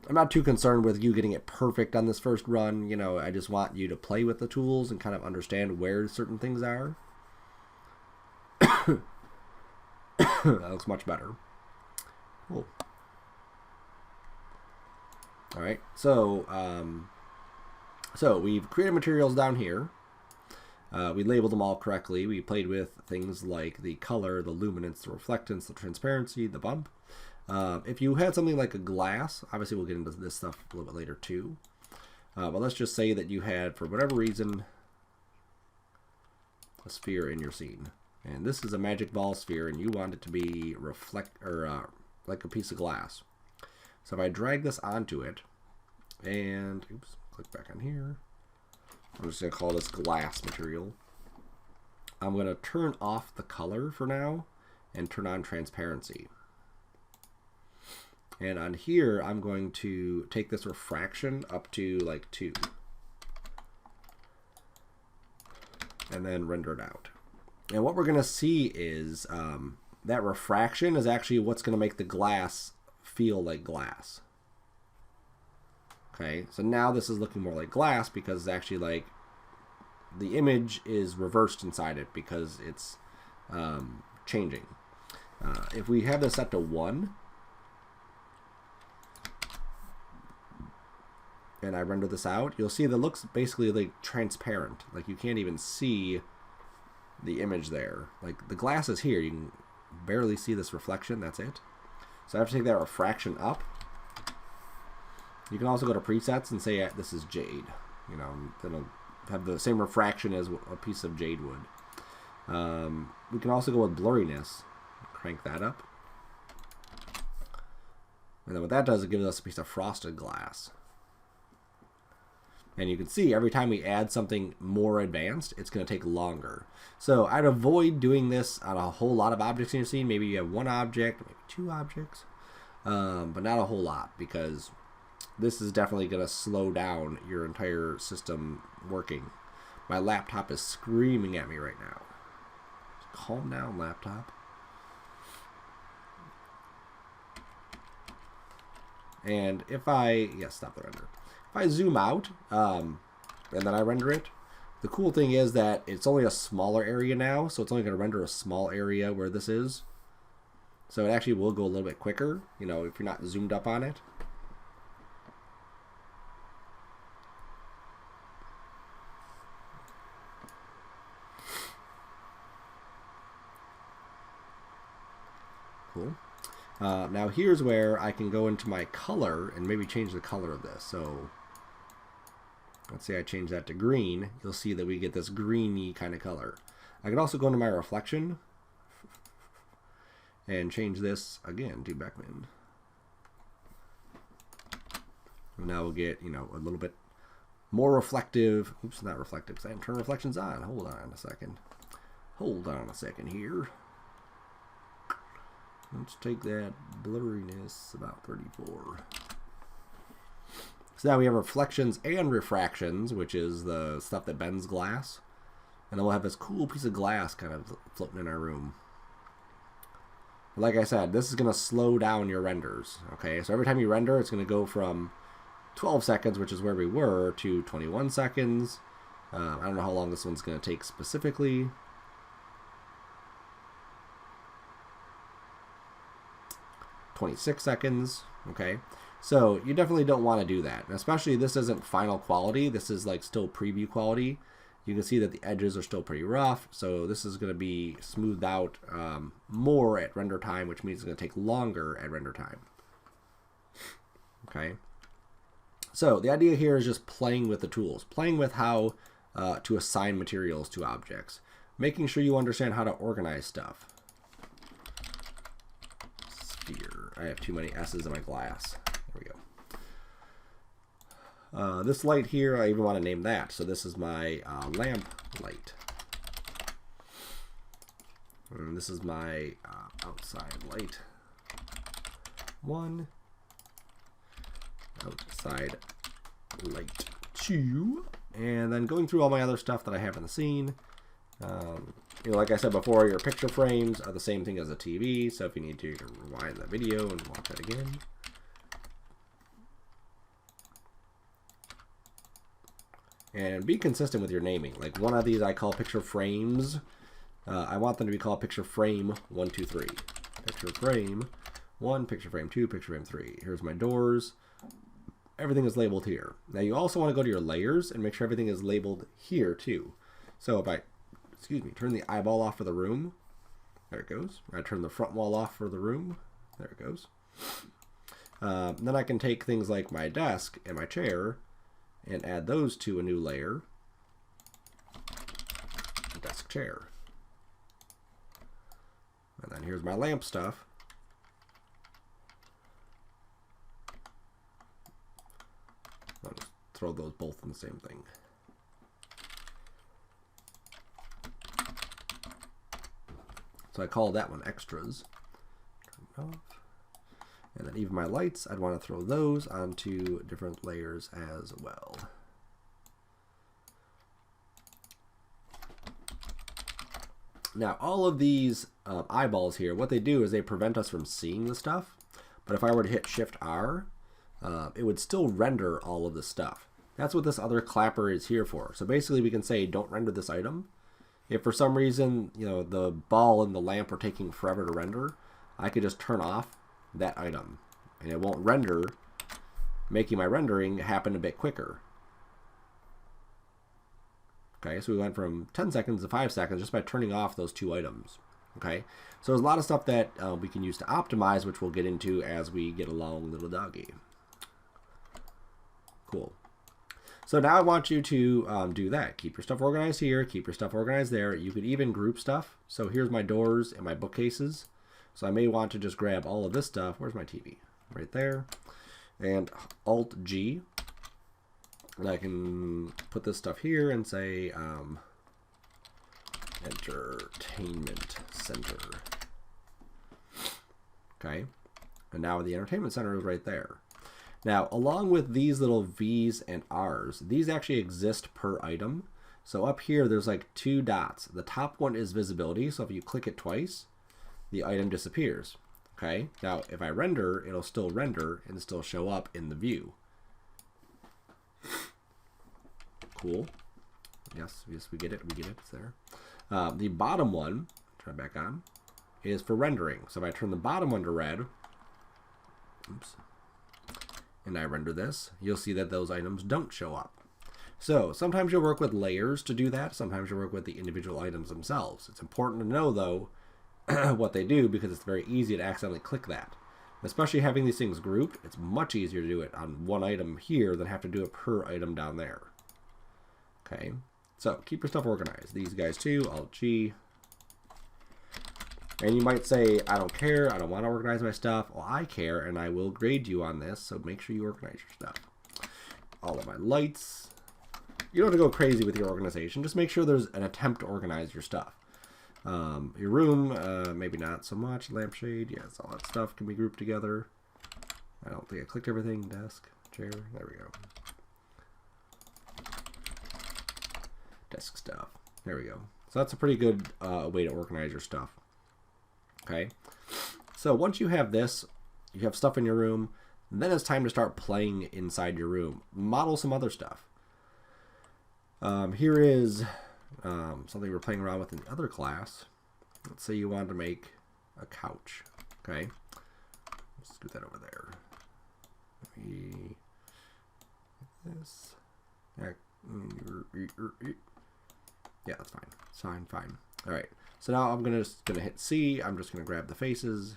A: I'm not too concerned with you getting it perfect on this first run. You know, I just want you to play with the tools and kind of understand where certain things are. That looks much better. Cool. All right, so we've created materials down here. We labeled them all correctly. We played with things like the color, the luminance, the reflectance, the transparency, the bump. If you had something like a glass, obviously we'll get into this stuff a little bit later too. But let's just say that you had, for whatever reason, a sphere in your scene. And this is a magic ball sphere, and you want it to be like a piece of glass. So if I drag this onto it, and oops, click back on here. I'm just going to call this glass material. I'm going to turn off the color for now and turn on transparency. And on here, I'm going to take this refraction up to like 2. And then render it out. And what we're going to see is that refraction is actually what's going to make the glass feel like glass. Okay, so now this is looking more like glass because it's actually like the image is reversed inside it because it's changing. If we have this set to 1, and I render this out, you'll see that it looks basically like transparent. Like you can't even see the image there. Like the glass is here, you can barely see this reflection, that's it. So I have to take that refraction up. You can also go to presets and say this is jade. You know, it'll have the same refraction as a piece of jade would. We can also go with blurriness, crank that up. And then what that does, it gives us a piece of frosted glass. And you can see every time we add something more advanced, it's going to take longer. So I'd avoid doing this on a whole lot of objects in your scene. Maybe you have 1 object, maybe 2 objects, but not a whole lot, because this is definitely going to slow down your entire system working. My laptop is screaming at me right now. Calm down, laptop. And if I, stop the render. If I zoom out and then I render it, the cool thing is that it's only a smaller area now, so it's only going to render a small area where this is. So it actually will go a little bit quicker, you know, if you're not zoomed up on it. Cool. Now here's where I can go into my color and maybe change the color of this. So let's say I change that to green. You'll see that we get this greeny kind of color. I can also go into my reflection and change this again to Beckman. And now we'll get, you know, a little bit more reflective. Oops, not reflective because I didn't turn reflections on. Hold on a second. Hold on a second here. Let's take that blurriness about 34. So now we have reflections and refractions, which is the stuff that bends glass. And then we'll have this cool piece of glass kind of floating in our room. Like I said, this is going to slow down your renders. Okay, so every time you render, it's going to go from 12 seconds, which is where we were, to 21 seconds. I don't know how long this one's going to take specifically. "26 seconds. Okay, so you definitely don't want to do that. And especially this isn't final quality. This is like still preview quality. You can see that the edges are still pretty rough. So this is going to be smoothed out more at render time, which means it's going to take longer at render time. Okay. So the idea here is just playing with the tools, playing with how to assign materials to objects, making sure you understand how to organize stuff. Sphere. I have too many S's in my glass. There we go. This light here, I even want to name that. So this is my lamp light. And this is my outside light. 1. Outside light 2. And then going through all my other stuff that I have in the scene. You know, like I said before, your picture frames are the same thing as a TV. So if you need to, you can rewind the video and watch it again. And be consistent with your naming. Like one of these I call picture frames. I want them to be called picture frame 1, 2, 3. Picture frame 1, picture frame 2, picture frame 3. Here's my doors. Everything is labeled here. Now you also want to go to your layers and make sure everything is labeled here too. So if I, turn the eyeball off for the room, there it goes. I turn the front wall off for the room, there it goes. Then I can take things like my desk and my chair and add those to a new layer. Desk chair. And then here's my lamp stuff. I'll just throw those both in the same thing. So I call that one extras. Turn it off. And then even my lights, I'd want to throw those onto different layers as well. Now all of these eyeballs here, what they do is they prevent us from seeing the stuff. But if I were to hit Shift R, it would still render all of this stuff. That's what this other clapper is here for. So basically we can say don't render this item. If for some reason, you know, the ball and the lamp are taking forever to render, I could just turn off that item and it won't render, making my rendering happen a bit quicker. Okay, so we went from 10 seconds to 5 seconds just by turning off those two items. Okay, so there's a lot of stuff that we can use to optimize, which we'll get into as we get along, little doggy. Cool. So now I want you to do that. Keep your stuff organized here, keep your stuff organized there. You could even group stuff. So here's my doors and my bookcases. So I may want to just grab all of this stuff. Where's my TV? Right there. And Alt G. And I can put this stuff here and say Entertainment Center. Okay. And now the Entertainment Center is right there. Now, along with these little V's and R's, these actually exist per item. So up here, there's like 2 dots. The top one is visibility. So if you click it twice, the item disappears. Okay. Now, if I render, it'll still render and still show up in the view. Cool. Yes, we get it. We get it. It's there. The bottom one, turn it back on, is for rendering. So if I turn the bottom one to red, oops, and I render this, you'll see that those items don't show up. So sometimes you'll work with layers to do that. Sometimes you'll work with the individual items themselves. It's important to know, though, what they do because it's very easy to accidentally click that. Especially having these things grouped, it's much easier to do it on one item here than have to do it per item down there. Okay, so keep your stuff organized. These guys too, Alt G. And you might say, I don't care, I don't want to organize my stuff. Well, I care, and I will grade you on this, so make sure you organize your stuff. All of my lights. You don't have to go crazy with your organization. Just make sure there's an attempt to organize your stuff. Your room, maybe not so much. Lampshade, yes, all that stuff can be grouped together. I don't think I clicked everything. Desk, chair, there we go. Desk stuff, there we go. So that's a pretty good way to organize your stuff. Okay, So once you have this, you have stuff in your room, then it's time to start playing inside your room. Model some other stuff. Here is something we were playing around with in the other class. Let's say you wanted to make a couch. Okay, let's scoot that over there. This. Yeah, that's fine. Fine. All right. So now I'm just gonna hit C. I'm just gonna grab the faces.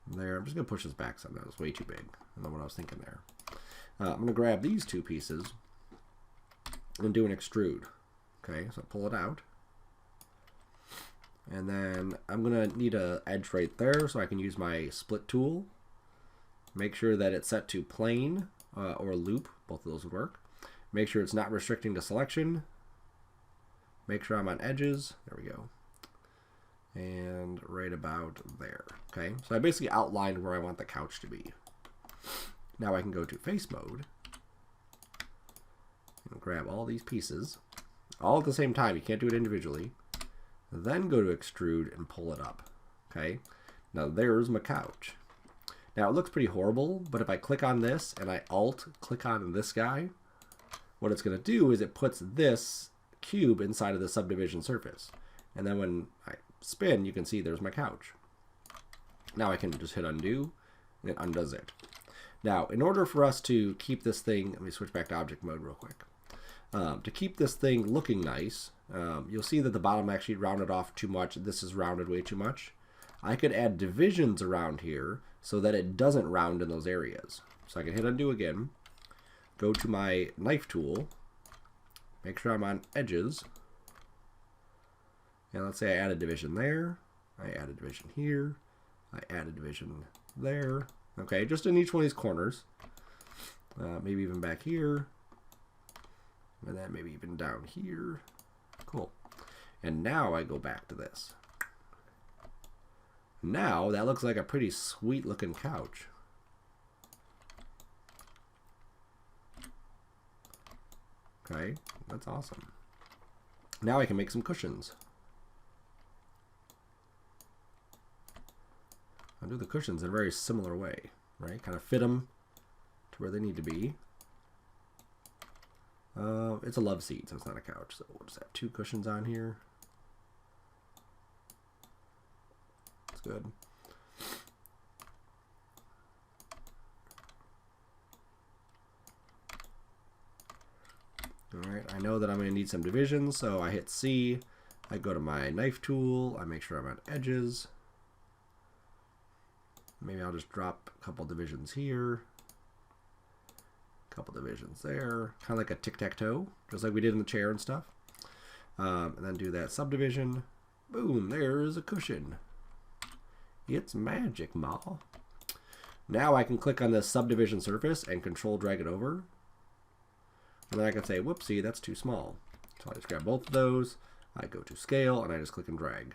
A: There. I'm just gonna push this back some. That was way too big. I don't know what I was thinking there. I'm gonna grab these two pieces and do an extrude. Okay, so pull it out. And then I'm gonna need an edge right there, so I can use my split tool. Make sure that it's set to plane or loop. Both of those would work. Make sure it's not restricting to selection. Make sure I'm on edges. There we go. And right about there. Okay, so I basically outlined where I want the couch to be. Now I can go to face mode and grab all these pieces all at the same time. You can't do it individually. Then go to extrude and pull it up. Okay, now there's my couch. Now it looks pretty horrible, but if I click on this and I alt click on this guy, what it's going to do is it puts this cube inside of the subdivision surface. And then when I spin, you can see there's my couch. Now I can just hit undo and it undoes it. Now, in order for us to keep this thing, let me switch back to object mode real quick. To keep this thing looking nice, you'll see that the bottom actually rounded off too much. This is rounded way too much. I could add divisions around here so that it doesn't round in those areas. So I can hit undo again, go to my knife tool, make sure I'm on edges, and let's say I add a division there, I add a division here, I add a division there. Okay, just in each one of these corners, maybe even back here, and then maybe even down here. Cool. And now I go back to this. Now that looks like a pretty sweet looking couch. Okay, that's awesome. Now I can make some cushions. I'll do the cushions in a very similar way, right? Kind of fit them to where they need to be. It's a love seat, so it's not a couch. So we'll just have two cushions on here. That's good. Alright, I know that I'm going to need some divisions, so I hit C. I go to my knife tool. I make sure I'm on edges. Maybe I'll just drop a couple divisions here. A couple divisions there. Kind of like a tic-tac-toe, just like we did in the chair and stuff. And then do that subdivision. Boom, there's a cushion. It's magic, Ma. Now I can click on the subdivision surface and control drag it over. And then I can say, whoopsie, that's too small. So I just grab both of those. I go to scale and I just click and drag.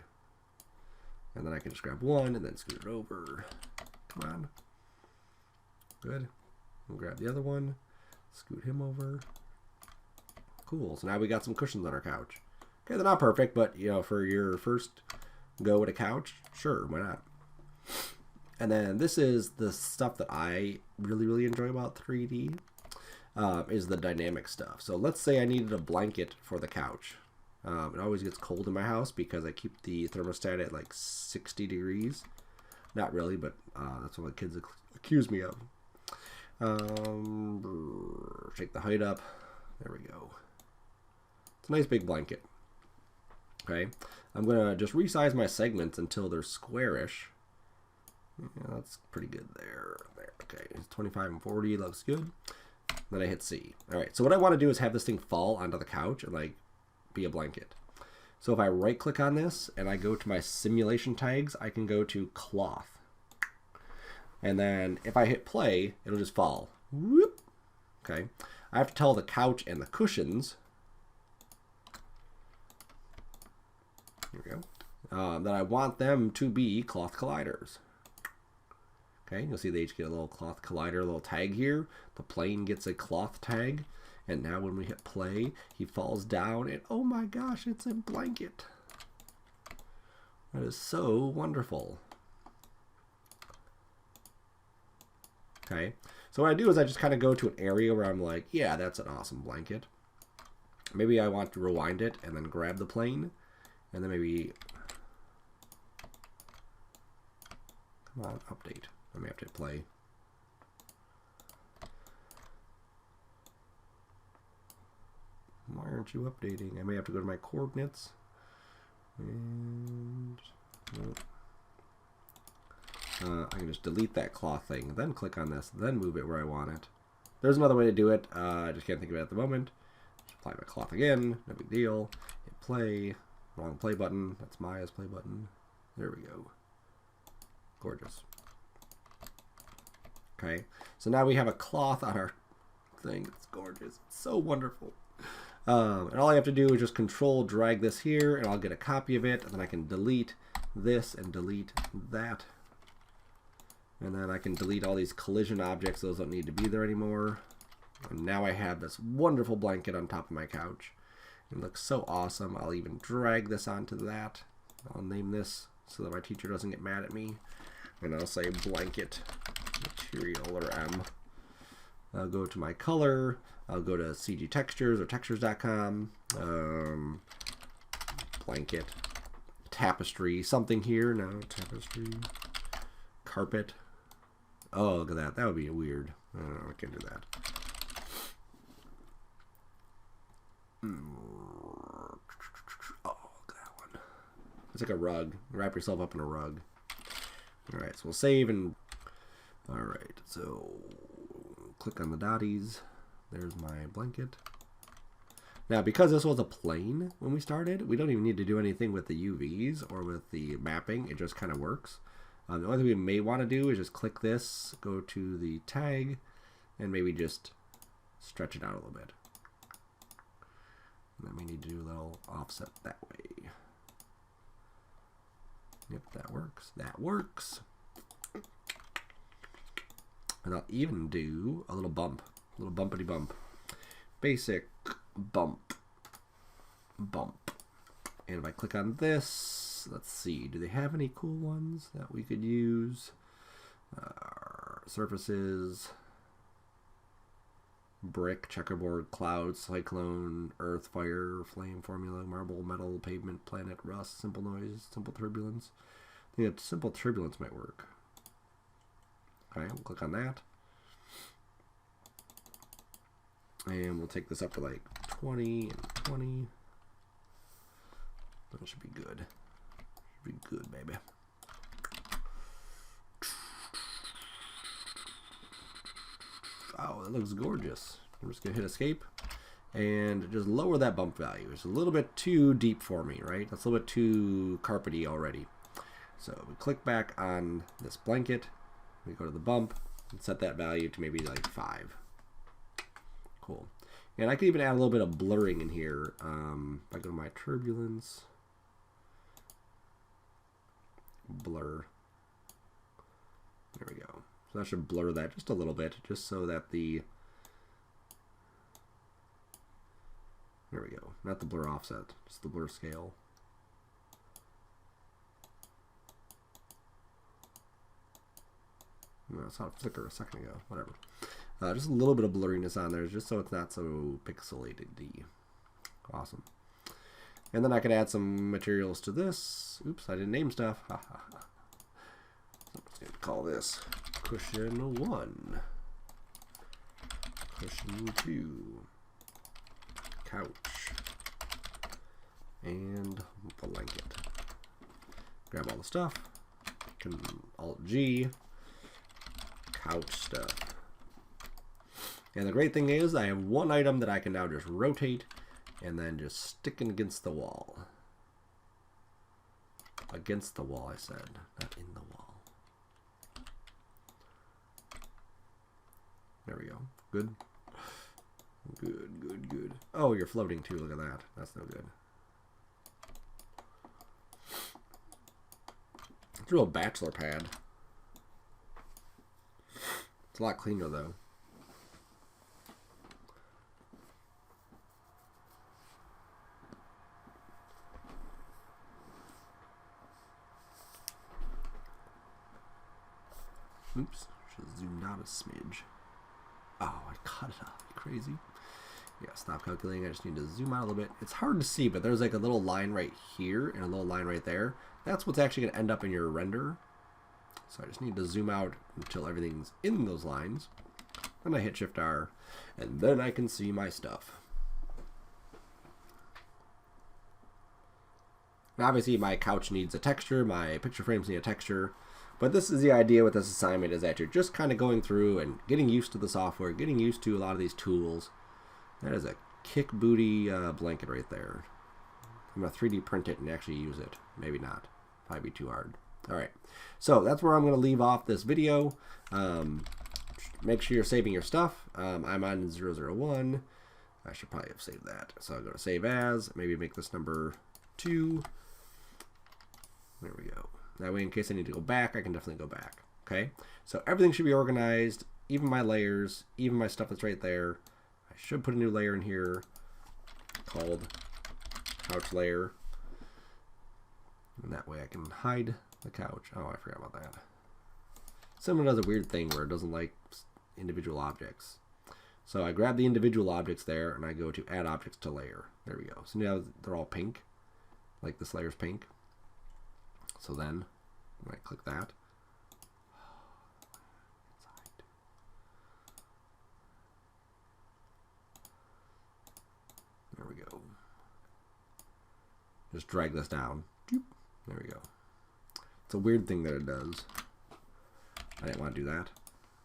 A: And then I can just grab one and then scoot it over. Come on. Good. We'll grab the other one. Scoot him over. Cool. So now we got some cushions on our couch. Okay, they're not perfect, but you know, for your first go at a couch, sure, why not? And then this is the stuff that I really enjoy about 3D. Is the dynamic stuff. So let's say I needed a blanket for the couch. It always gets cold in my house because I keep the thermostat at like 60 degrees. Not really, but that's what the kids accuse me of. Shake the height up. There we go. It's a nice big blanket. Okay, I'm gonna just resize my segments until they're squarish. Yeah, that's pretty good there. Okay, 25 and 40 looks good. Then I hit C. All right, so what I want to do is have this thing fall onto the couch and like be a blanket. So if I right click on this and I go to my simulation tags, I can go to cloth. And then if I hit play, it'll just fall. Whoop. Okay, I have to tell the couch and the cushions, here we go, that I want them to be cloth colliders. Okay, you'll see they each get a little cloth collider, a little tag here. The plane gets a cloth tag. And now when we hit play, he falls down and oh my gosh, it's a blanket. That is so wonderful. Okay, so what I do is I just kind of go to an area where I'm like, yeah, that's an awesome blanket. Maybe I want to rewind it and then grab the plane, and then maybe, come on, update. I may have to play. Why aren't you updating? I may have to go to my coordinates. And nope. I can just delete that cloth thing, then click on this, then move it where I want it. There's another way to do it. I just can't think of it at the moment. Just apply my cloth again. No big deal. Hit play. Wrong play button. That's Maya's play button. There we go. Gorgeous. Okay, so now we have a cloth on our thing. It's gorgeous. It's so wonderful. And all I have to do is just control drag this here, and I'll get a copy of it, and then I can delete this and delete that. And then I can delete all these collision objects. Those don't need to be there anymore. And now I have this wonderful blanket on top of my couch. It looks so awesome. I'll even drag this onto that. I'll name this so that my teacher doesn't get mad at me. And I'll say blanket material or M. I'll go to my color. I'll go to CG Textures or textures.com. Blanket. Tapestry. Something here. No, tapestry. Carpet. Oh, look at that. That would be weird. I don't know. I can't do that. Oh, look at that one. It's like a rug. Wrap yourself up in a rug. Alright, so we'll save and... Alright, so... Click on the dotties. There's my blanket. Now, because this was a plane when we started, we don't even need to do anything with the UVs or with the mapping. It just kind of works. The only thing we may want to do is just click this, go to the tag, and maybe just stretch it out a little bit. And then we need to do a little offset that way. Yep, that works. That works. And I'll even do a little bump. A little bumpity bump. Basic bump. Bump. And if I click on this, let's see, do they have any cool ones that we could use? Surfaces, brick, checkerboard, cloud, cyclone, earth, fire, flame, formula, marble, metal, pavement, planet, rust, simple noise, simple turbulence. I think that simple turbulence might work. Okay, we'll click on that. And we'll take this up to like 20 and 20. That should be good. Should be good, baby. Oh, that looks gorgeous. I'm just gonna hit escape and just lower that bump value. It's a little bit too deep for me, right? That's a little bit too carpety already. So we click back on this blanket. We go to the bump and set that value to maybe like 5. Cool. And I could even add a little bit of blurring in here. If I go to my turbulence, blur. There we go. So that should blur that just a little bit, just so that the, there we go. Not the blur offset, just the blur scale. No, I saw it flicker a second ago. Whatever. Just a little bit of blurriness on there, just so it's not so pixelated. Awesome. And then I could add some materials to this. Oops, I didn't name stuff. I'm just going to call this cushion 1, cushion 2, couch, and blanket. Grab all the stuff. Alt-G, couch stuff. And the great thing is I have one item that I can now just rotate and then just stick it against the wall. Against the wall, I said, not in the wall. There we go. Good. Good, good, good. Oh, you're floating too. Look at that. That's no good. It's a real bachelor pad. It's a lot cleaner though. Oops, Just zoomed out a smidge. Oh, I cut it off. Crazy. Yeah, stop calculating. I just need to zoom out a little bit. It's hard to see, but there's like a little line right here and a little line right there. That's what's actually going to end up in your render. So I just need to zoom out until everything's in those lines. Then I hit Shift R, and then I can see my stuff. Now, obviously, my couch needs a texture. My picture frames need a texture. But this is the idea with this assignment, is that you're just kind of going through and getting used to the software, getting used to a lot of these tools. That is a kick booty blanket right there. I'm going to 3D print it and actually use it. Maybe not. Probably be too hard. All right. So that's where I'm going to leave off this video. Make sure you're saving your stuff. I'm on 001. I should probably have saved that. So I'll go to Save As. Maybe make this number 2. There we go. That way, in case I need to go back, I can definitely go back. Okay, so everything should be organized, even my layers, even my stuff that's right there. I should put a new layer in here called couch layer. And that way I can hide the couch. Oh, I forgot about that. Someone does a weird thing where it doesn't like individual objects. So I grab the individual objects there and I go to Add Objects to Layer. There we go. So now they're all pink, like this layer's pink. So then, when I click that, there we go. Just drag this down. There we go. It's a weird thing that it does. I didn't want to do that.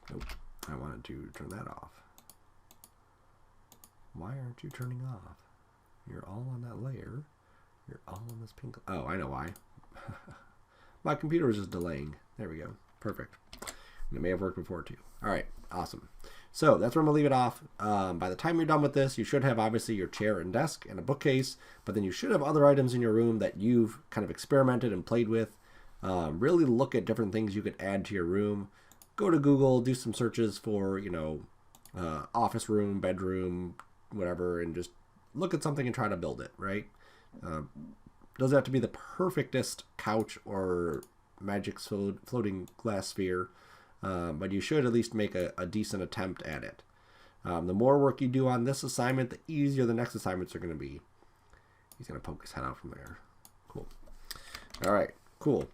A: Nope. I wanted to turn that off. Why aren't you turning off? You're all on that layer. You're all on this pink. Oh, I know why. My computer was just delaying. There we go. Perfect. And it may have worked before too. All right. Awesome. So that's where I'm going to leave it off. By the time you're done with this, you should have obviously your chair and desk and a bookcase, but then you should have other items in your room that you've kind of experimented and played with. Really look at different things you could add to your room. Go to Google, do some searches for, you know, office room, bedroom, whatever, and just look at something and try to build it, right? Doesn't have to be the perfectest couch or magic floating glass sphere, but you should at least make a decent attempt at it. The more work you do on this assignment, the easier the next assignments are going to be. He's going to poke his head out from there. Cool. All right, cool.